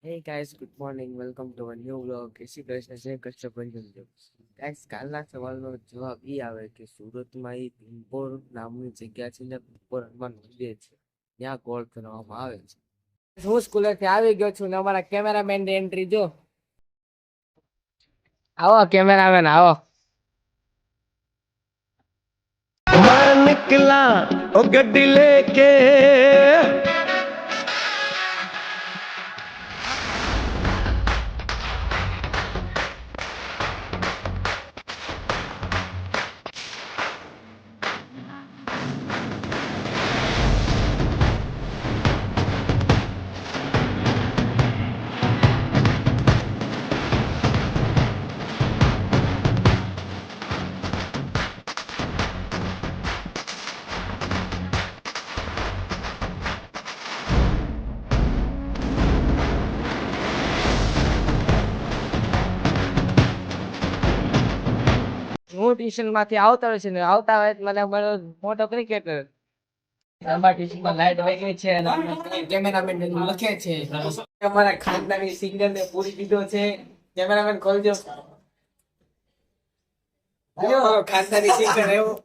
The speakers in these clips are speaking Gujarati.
Hey guys, good morning. Welcome to a new vlog. Shri Krishna જય કૃષ્ણ ગાઈસ, કાલના સવાલનો જવાબ એ આવે કે સુરતમાં એક ભીમપોર નામની જગ્યા છે ને ભીમપોર હનુમાન મંદિર છે, ત્યાં ગોળ કરવામાં આવે છે. હું સ્કૂલેથી આવી ગયો છું ને અમારા કેમેરામેન ની એન્ટ્રી જો. આવો કેમેરામેન આવો. मैं निकला ओ गड्डी लेके હું ટ્યુશન માંથી આવતા હોય છે ને આવતા હોય તો મને મારો મોટો ક્રિકેટર અમારા ટ્યુશનમાં લાઈટ વહી ગઈ છે અને કેમેરામેન લખે છે અમારા ખાનદાની સિંગર ને પૂરી દીધો છે. કેમેરામેન ખોલજો. ખાનદાની સિંગર એવું.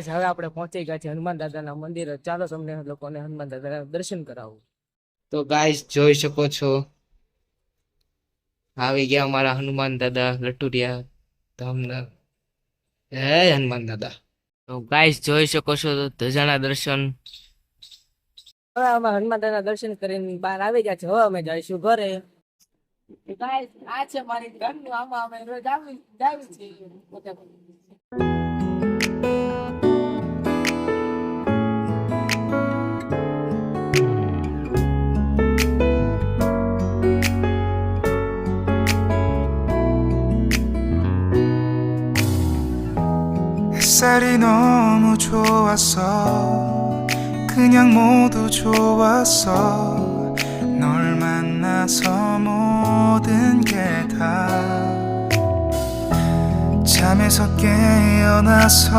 હવે આપણે પહોંચી ગયા છે હનુમાન દાદાના મંદિરે. ચાલો તમને લોકોને હનુમાન દાદાના દર્શન કરાવું. તો ગાઈસ જોઈ શકો છો આવી ગયા અમારા હનુમાન દાદા લટુરિયા ધામના. જય હનુમાન દાદા. તો ગાઈસ જોઈ શકો છો ધજાના દર્શન. હવે અમે હનુમાન દાદાના દર્શન કરીને બહાર આવી ગયા છે. હવે અમે જઈશું ઘરે. ગાઈસ આ છે મારી ઘરનું. આમાં અમે રોજ આવી છીએ. 햇살이 너무 좋았어 그냥 모두 좋았어 널 만나서 모든 게 다 잠에서 깨어나서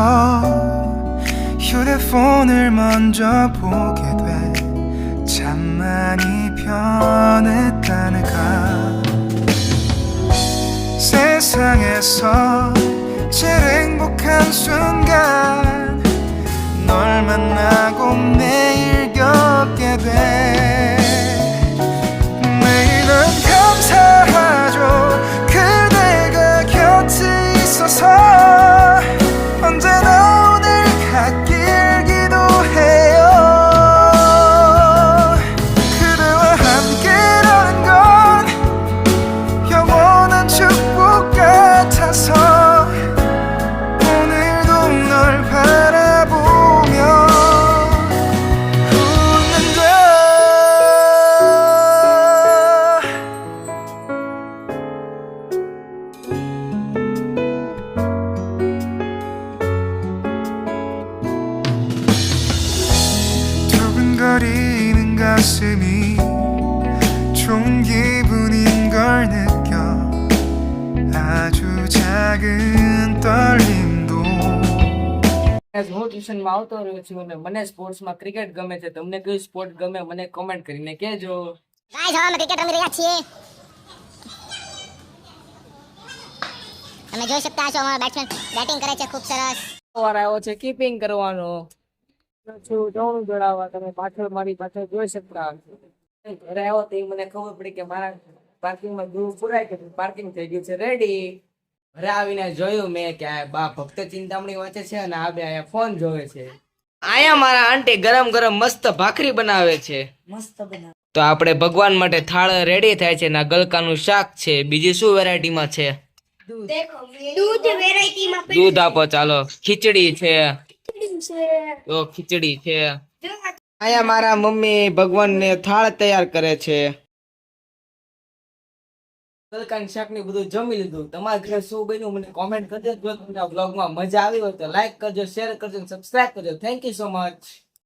휴대폰을 먼저 보게 돼 참 많이 변했다는가 세상에서 제일 행복한 순간 널 만나고 매일 겪게 돼 매일은 감사하죠 그대가 곁에 있어서 언제나 오늘 갖길 기도해요 그대와 함께라는 건 영원한 축복 같아서 두근거리는 가슴이 좋은 기분인 걸 느껴 아주 작은 떨림도 હું ટ્યુશનમાં આવતો રહ્યો છું અને મને સ્પોર્ટ્સમાં ક્રિકેટ ગમે છે. તમને કયું સ્પોર્ટ ગમે મને કોમેન્ટ કરીને કહેજો. ગાઈસ હવે અમે ક્રિકેટ રમી રહ્યા છીએ. તમે જોઈ શકતા હશો અમારા બેટ્સમેન બેટિંગ કરે છે ખૂબ સરસ. વાર આવ્યો છે કીપિંગ કરવાનો. છું દોણું દોડાવવા. તમે પાછળ મારી પાછળ જોઈ શકતા હશો. ઘરે આવ્યો તો મને ખબર પડી કે મારા પાર્કિંગમાં દૂર પુરાય કે પાર્કિંગ થઈ ગયું છે રેડી. ઘરે આવીને જોયું મેં કે આ બા ભક્ત ચિંતામણી વાંચે છે અને આ બે આયા ફોન જોવે છે. આયા મારા આંટી ગરમ ગરમ મસ્ત ભાખરી બનાવે છે. તો આપણે ભગવાન માટે થાળ રેડી થાય છે. ના ગલકાનું શાક છે. બીજી શું વેરાયટીમાં છે? દૂધ વેરાયટીમાં દૂધ આપો ચાલો. ખીચડી છે. તો ખીચડી છે. અહીંયા મારા મમ્મી ભગવાનને થાળ તૈયાર કરે છે. ગલકાનું શાક ને બધું જમી લીધું. તમારા ઘરે શું બન્યું મને કોમેન્ટ કરજો. જો તમને આ વ્લોગમાં મજા આવી હોય તો લાઈક કરજો, શેર કરજો, સબસ્ક્રાઇબ કરજો. Thank you so much.